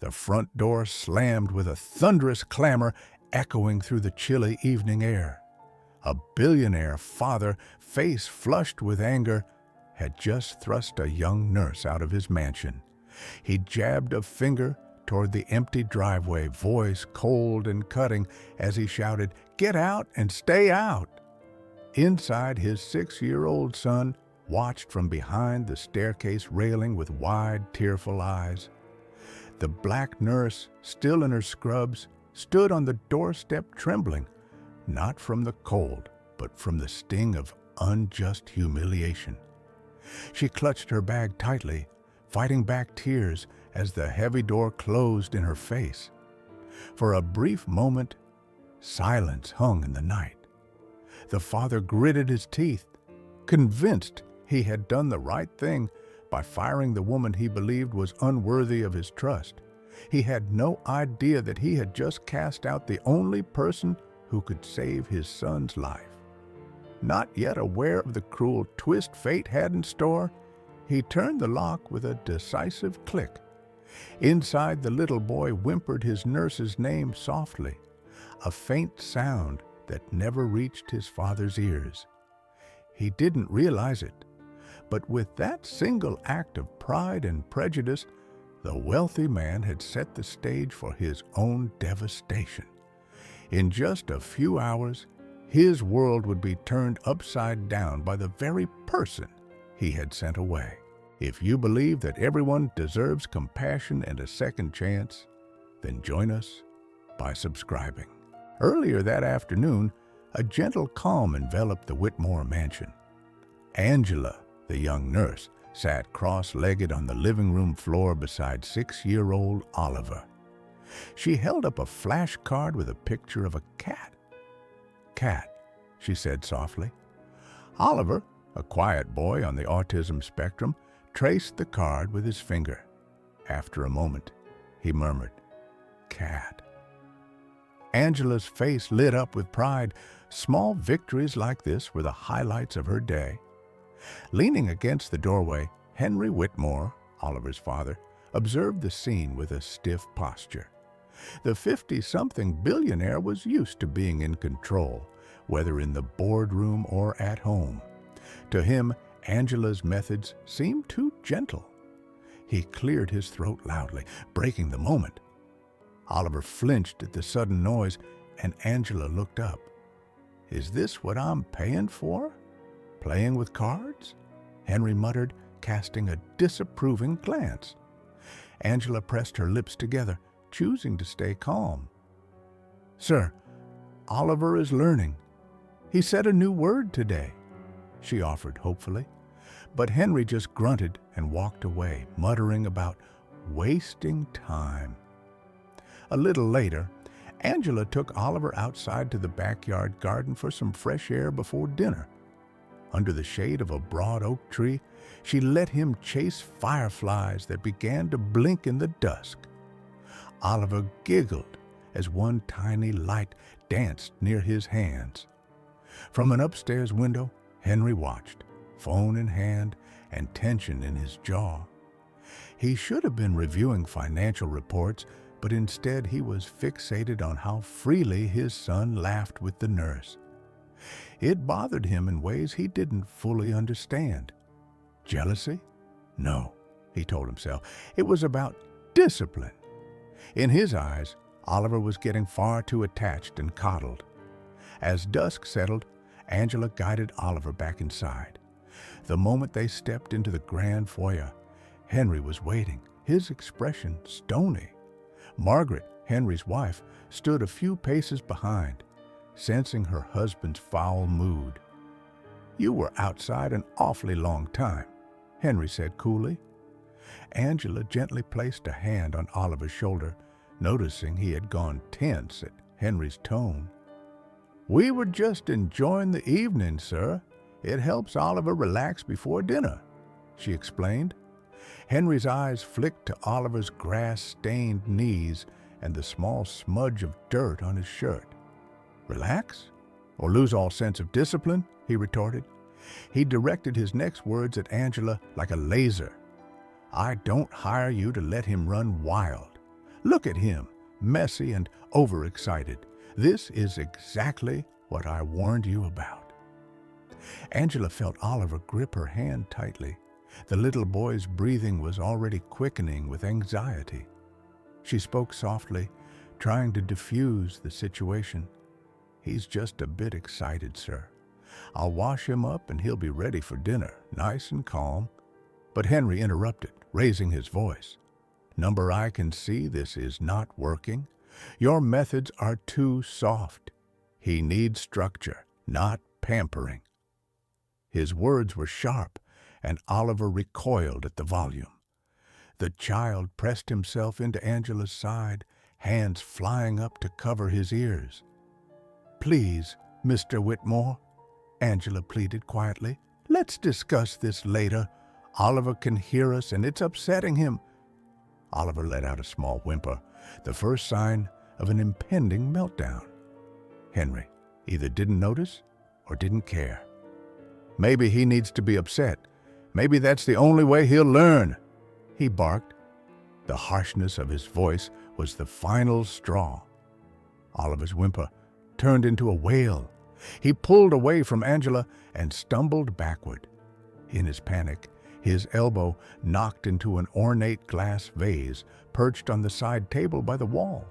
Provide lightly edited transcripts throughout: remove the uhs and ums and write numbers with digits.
The front door slammed with a thunderous clamor echoing through the chilly evening air. A billionaire father, face flushed with anger, had just thrust a young nurse out of his mansion. He jabbed a finger toward the empty driveway, voice cold and cutting as he shouted, "Get out and stay out!" Inside, his 6-year-old son watched from behind the staircase railing with wide, tearful eyes. The black nurse, still in her scrubs, stood on the doorstep trembling, not from the cold, but from the sting of unjust humiliation. She clutched her bag tightly, fighting back tears as the heavy door closed in her face. For a brief moment, silence hung in the night. The father gritted his teeth, convinced he had done the right thing by firing the woman he believed was unworthy of his trust. He had no idea that he had just cast out the only person who could save his son's life. Not yet aware of the cruel twist fate had in store, he turned the lock with a decisive click. Inside, the little boy whimpered his nurse's name softly, a faint sound that never reached his father's ears. He didn't realize it, but with that single act of pride and prejudice, the wealthy man had set the stage for his own devastation. In just a few hours, his world would be turned upside down by the very person he had sent away. If you believe that everyone deserves compassion and a second chance, then join us by subscribing. Earlier that afternoon, a gentle calm enveloped the Whitmore mansion. Angela, the young nurse, sat cross-legged on the living room floor beside 6-year-old Oliver. She held up a flashcard with a picture of a cat. "Cat," she said softly. Oliver, a quiet boy on the autism spectrum, traced the card with his finger. After a moment, he murmured, "Cat." Angela's face lit up with pride. Small victories like this were the highlights of her day. Leaning against the doorway, Henry Whitmore, Oliver's father, observed the scene with a stiff posture. The 50-something billionaire was used to being in control, whether in the boardroom or at home. To him, Angela's methods seemed too gentle. He cleared his throat loudly, breaking the moment. Oliver flinched at the sudden noise, and Angela looked up. "Is this what I'm paying for? Playing with cards?" Henry muttered, casting a disapproving glance. Angela pressed her lips together, choosing to stay calm. "Sir, Oliver is learning. He said a new word today," she offered hopefully. But Henry just grunted and walked away, muttering about wasting time. A little later, Angela took Oliver outside to the backyard garden for some fresh air before dinner. Under the shade of a broad oak tree, she let him chase fireflies that began to blink in the dusk. Oliver giggled as one tiny light danced near his hands. From an upstairs window, Henry watched, phone in hand and tension in his jaw. He should have been reviewing financial reports, but instead he was fixated on how freely his son laughed with the nurse. It bothered him in ways he didn't fully understand. Jealousy? No, he told himself. It was about discipline. In his eyes, Oliver was getting far too attached and coddled. As dusk settled, Angela guided Oliver back inside. The moment they stepped into the grand foyer, Henry was waiting, his expression stony. Margaret, Henry's wife, stood a few paces behind, sensing her husband's foul mood. "You were outside an awfully long time," Henry said coolly. Angela gently placed a hand on Oliver's shoulder, noticing he had gone tense at Henry's tone. "We were just enjoying the evening, sir. It helps Oliver relax before dinner," she explained. Henry's eyes flicked to Oliver's grass-stained knees and the small smudge of dirt on his shirt. "Relax? Or lose all sense of discipline?" he retorted. He directed his next words at Angela like a laser. "I don't hire you to let him run wild. Look at him, messy and overexcited. This is exactly what I warned you about." Angela felt Oliver grip her hand tightly. The little boy's breathing was already quickening with anxiety. She spoke softly, trying to diffuse the situation. "He's just a bit excited, sir. I'll wash him up and he'll be ready for dinner, nice and calm." But Henry interrupted, raising his voice. "Number, I can see this is not working. Your methods are too soft. He needs structure, not pampering." His words were sharp, and Oliver recoiled at the volume. The child pressed himself into Angela's side, hands flying up to cover his ears. "Please, Mr. Whitmore," Angela pleaded quietly. "Let's discuss this later. Oliver can hear us and it's upsetting him." Oliver let out a small whimper, the first sign of an impending meltdown. Henry either didn't notice or didn't care. "Maybe he needs to be upset. Maybe that's the only way he'll learn," he barked. The harshness of his voice was the final straw. Oliver's whimper turned into a wail. He pulled away from Angela and stumbled backward. In his panic, his elbow knocked into an ornate glass vase perched on the side table by the wall.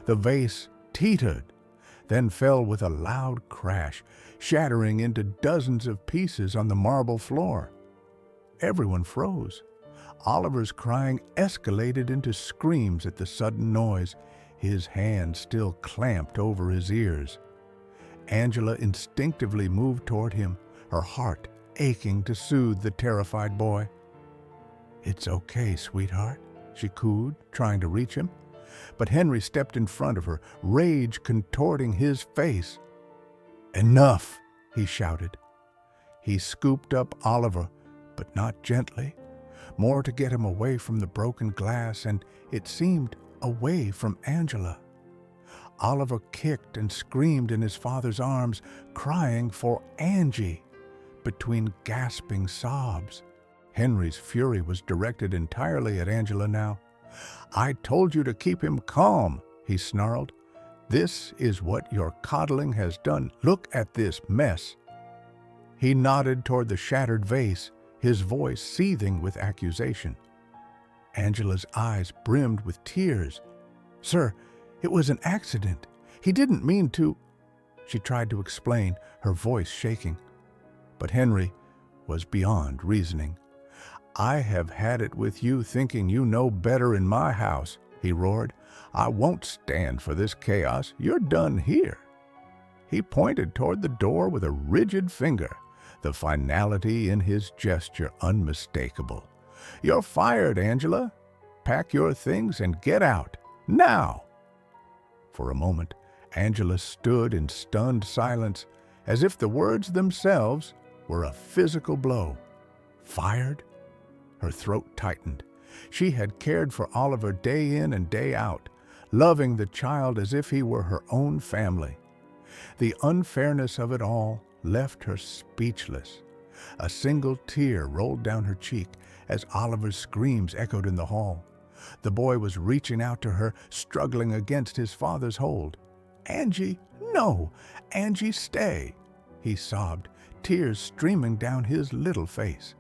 The vase teetered, then fell with a loud crash, shattering into dozens of pieces on the marble floor. Everyone froze. Oliver's crying escalated into screams at the sudden noise, his hand still clamped over his ears. Angela instinctively moved toward him, her heart aching to soothe the terrified boy. "It's okay, sweetheart," she cooed, trying to reach him. But Henry stepped in front of her, rage contorting his face. "Enough!" he shouted. He scooped up Oliver, but not gently, more to get him away from the broken glass and, it seemed, away from Angela. Oliver kicked and screamed in his father's arms, crying for Angie, between gasping sobs. Henry's fury was directed entirely at Angela now. "I told you to keep him calm," he snarled. "This is what your coddling has done. Look at this mess." He nodded toward the shattered vase, his voice seething with accusation. Angela's eyes brimmed with tears. "Sir, it was an accident. He didn't mean to—" She tried to explain, her voice shaking. But Henry was beyond reasoning. "I have had it with you thinking you know better in my house," he roared. "I won't stand for this chaos. You're done here." He pointed toward the door with a rigid finger, the finality in his gesture unmistakable. "You're fired, Angela. Pack your things and get out, now." For a moment, Angela stood in stunned silence, as if the words themselves were a physical blow. Fired? Her throat tightened. She had cared for Oliver day in and day out, loving the child as if he were her own family. The unfairness of it all left her speechless. A single tear rolled down her cheek as Oliver's screams echoed in the hall. The boy was reaching out to her, struggling against his father's hold. "Angie, no! Angie, stay!" he sobbed, tears streaming down his little face.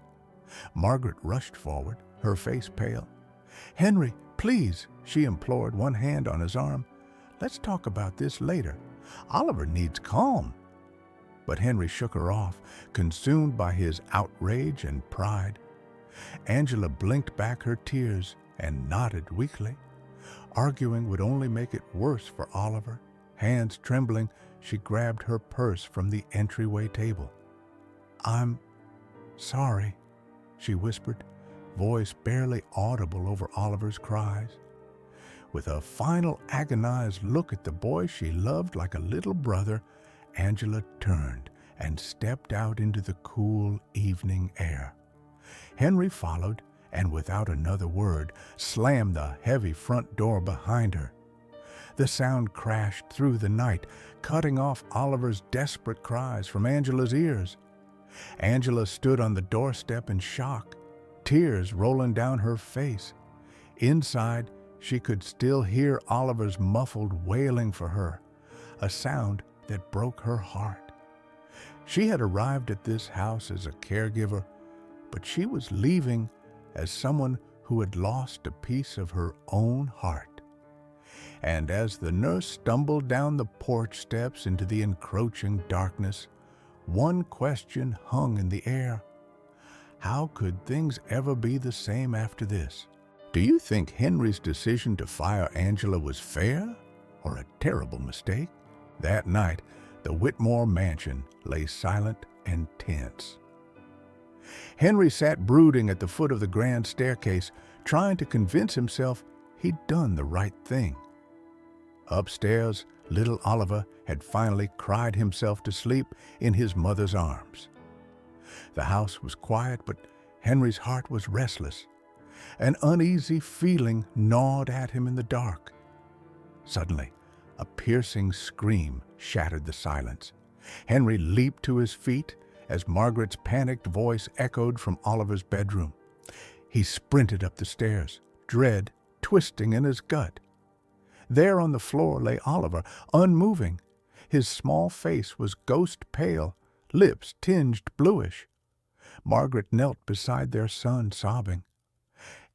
Margaret rushed forward, her face pale. "Henry, please," she implored, one hand on his arm. "Let's talk about this later. Oliver needs calm." But Henry shook her off, consumed by his outrage and pride. Angela blinked back her tears and nodded weakly. Arguing would only make it worse for Oliver. Hands trembling, she grabbed her purse from the entryway table. "I'm sorry," she whispered, voice barely audible over Oliver's cries. With a final agonized look at the boy she loved like a little brother, Angela turned and stepped out into the cool evening air. Henry followed and, without another word, slammed the heavy front door behind her. The sound crashed through the night, cutting off Oliver's desperate cries from Angela's ears. Angela stood on the doorstep in shock, tears rolling down her face. Inside, She could still hear Oliver's muffled wailing for her, a sound that broke her heart. She had arrived at this house as a caregiver, but she was leaving as someone who had lost a piece of her own heart. And as the nurse stumbled down the porch steps into the encroaching darkness, one question hung in the air. How could things ever be the same after this? Do you think Henry's decision to fire Angela was fair or a terrible mistake? That night, the Whitmore mansion lay silent and tense. Henry sat brooding at the foot of the grand staircase, trying to convince himself he'd done the right thing. Upstairs, little Oliver had finally cried himself to sleep in his mother's arms. The house was quiet, but Henry's heart was restless. An uneasy feeling gnawed at him in the dark. Suddenly, a piercing scream shattered the silence. Henry leaped to his feet as Margaret's panicked voice echoed from Oliver's bedroom. He sprinted up the stairs, dread twisting in his gut. There on the floor lay Oliver, unmoving. His small face was ghost pale, lips tinged bluish. Margaret knelt beside their son, sobbing.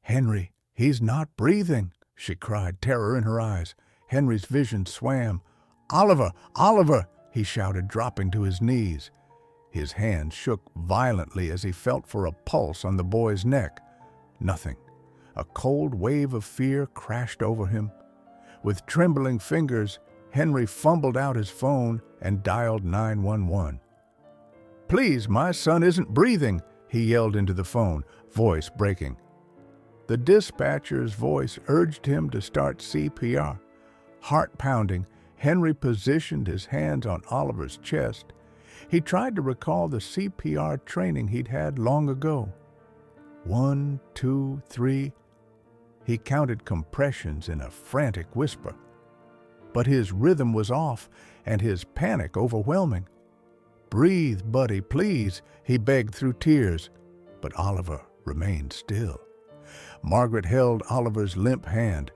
"Henry, he's not breathing," she cried, terror in her eyes. Henry's vision swam. "Oliver! Oliver!" he shouted, dropping to his knees. His hand shook violently as he felt for a pulse on the boy's neck. Nothing. A cold wave of fear crashed over him. With trembling fingers, Henry fumbled out his phone and dialed 911. "Please, my son isn't breathing," he yelled into the phone, voice breaking. The dispatcher's voice urged him to start CPR. Heart pounding, Henry positioned his hands on Oliver's chest. He tried to recall the CPR training he'd had long ago. 1, 2, 3. He counted compressions in a frantic whisper. But his rhythm was off and his panic overwhelming. "Breathe, buddy, please," he begged through tears. But Oliver remained still. Margaret held Oliver's limp hand,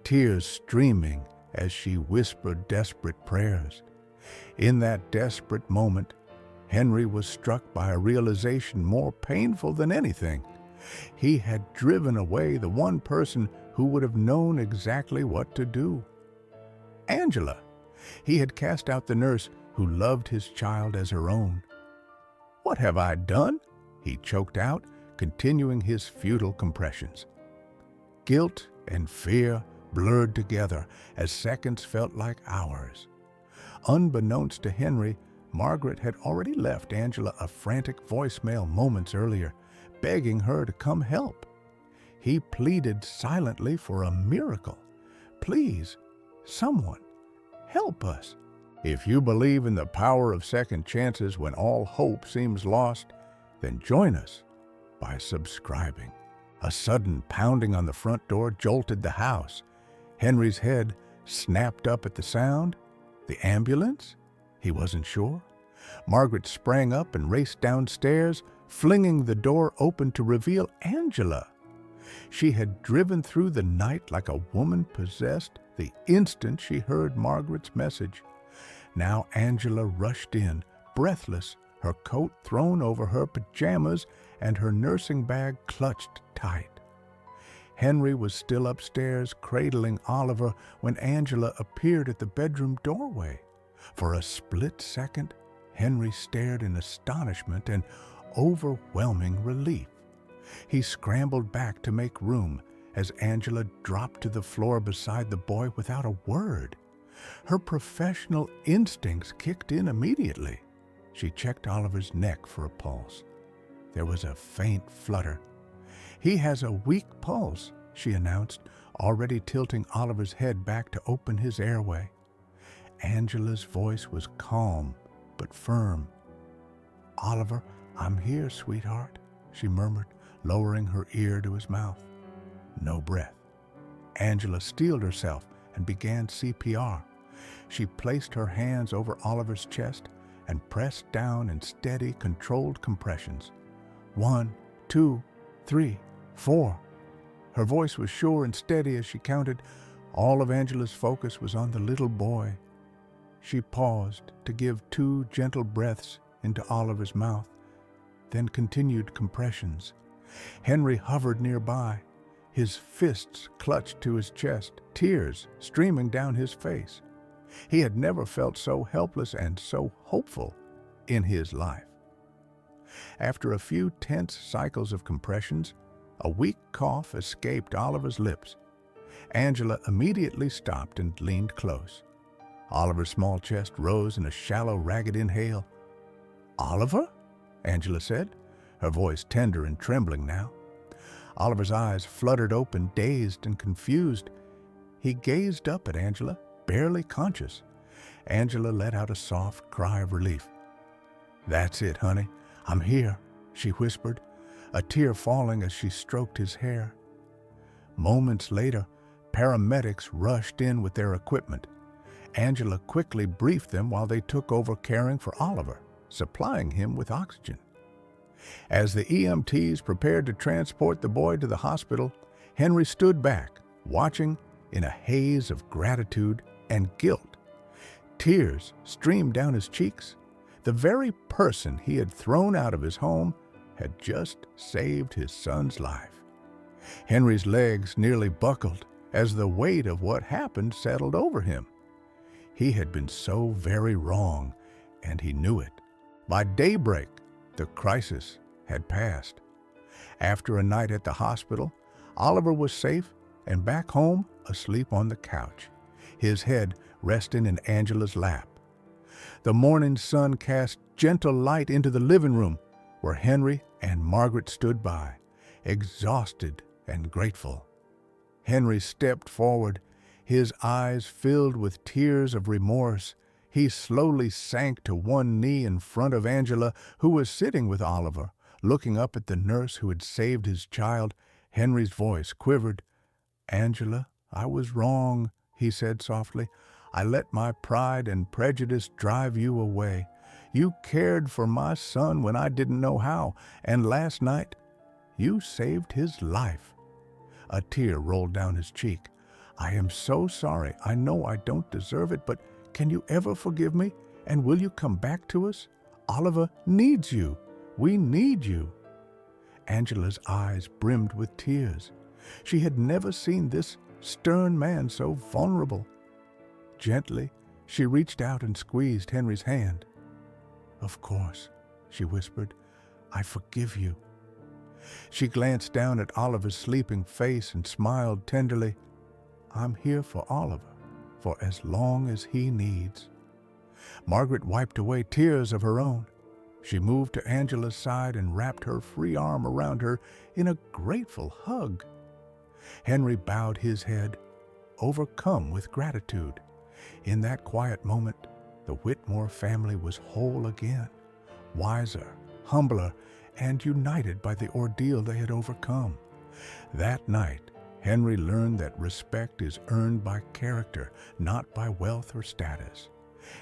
tears streaming as she whispered desperate prayers. In that desperate moment, Henry was struck by a realization more painful than anything. He had driven away the one person who would have known exactly what to do. Angela. He had cast out the nurse who loved his child as her own. "What have I done?" he choked out, continuing his futile compressions. Guilt and fear blurred together as seconds felt like hours. Unbeknownst to Henry, Margaret had already left Angela a frantic voicemail moments earlier, begging her to come help. He pleaded silently for a miracle. "Please, someone, help us." If you believe in the power of second chances when all hope seems lost, then join us by subscribing. A sudden pounding on the front door jolted the house. Henry's head snapped up at the sound. The ambulance? He wasn't sure. Margaret sprang up and raced downstairs, flinging the door open to reveal Angela. She had driven through the night like a woman possessed the instant she heard Margaret's message. Now Angela rushed in, breathless, her coat thrown over her pajamas and her nursing bag clutched tight. Henry was still upstairs cradling Oliver when Angela appeared at the bedroom doorway. For a split second, Henry stared in astonishment and overwhelming relief. He scrambled back to make room as Angela dropped to the floor beside the boy without a word. Her professional instincts kicked in immediately. She checked Oliver's neck for a pulse. There was a faint flutter. "He has a weak pulse," she announced, already tilting Oliver's head back to open his airway. Angela's voice was calm but firm. "Oliver, I'm here, sweetheart," she murmured, lowering her ear to his mouth. No breath. Angela steeled herself and began CPR. She placed her hands over Oliver's chest and pressed down in steady, controlled compressions. 1, 2, 3, 4. Her voice was sure and steady as she counted. All of Angela's focus was on the little boy. She paused to give 2 gentle breaths into Oliver's mouth, then continued compressions. Henry hovered nearby, his fists clutched to his chest, tears streaming down his face. He had never felt so helpless and so hopeful in his life. After a few tense cycles of compressions, a weak cough escaped Oliver's lips. Angela immediately stopped and leaned close. Oliver's small chest rose in a shallow, ragged inhale. "Oliver?" Angela said, her voice tender and trembling now. Oliver's eyes fluttered open, dazed and confused. He gazed up at Angela, barely conscious. Angela let out a soft cry of relief. "That's it, honey. I'm here," she whispered, a tear falling as she stroked his hair. Moments later, paramedics rushed in with their equipment. Angela quickly briefed them while they took over caring for Oliver, supplying him with oxygen. As the EMTs prepared to transport the boy to the hospital, Henry stood back, watching in a haze of gratitude and guilt. Tears streamed down his cheeks. The very person he had thrown out of his home had just saved his son's life. Henry's legs nearly buckled as the weight of what happened settled over him. He had been so very wrong, and he knew it. By daybreak, the crisis had passed. After a night at the hospital, Oliver was safe and back home, asleep on the couch, his head resting in Angela's lap. The morning sun cast gentle light into the living room, where Henry and Margaret stood by, exhausted and grateful. Henry stepped forward, his eyes filled with tears of remorse. He slowly sank to one knee in front of Angela, who was sitting with Oliver, looking up at the nurse who had saved his child. Henry's voice quivered. "Angela, I was wrong," he said softly. "I let my pride and prejudice drive you away. You cared for my son when I didn't know how, and last night you saved his life." A tear rolled down his cheek. "I am so sorry. I know I don't deserve it, but can you ever forgive me? And will you come back to us? Oliver needs you. We need you." Angela's eyes brimmed with tears. She had never seen this stern man so vulnerable. Gently, she reached out and squeezed Henry's hand. "Of course," she whispered, "I forgive you." She glanced down at Oliver's sleeping face and smiled tenderly. "I'm here for Oliver, for as long as he needs." Margaret wiped away tears of her own. She moved to Angela's side and wrapped her free arm around her in a grateful hug. Henry bowed his head, overcome with gratitude. In that quiet moment, the Whitmore family was whole again, wiser, humbler, and united by the ordeal they had overcome. That night, Henry learned that respect is earned by character, not by wealth or status.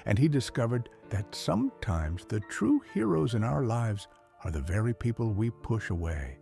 And he discovered that sometimes the true heroes in our lives are the very people we push away,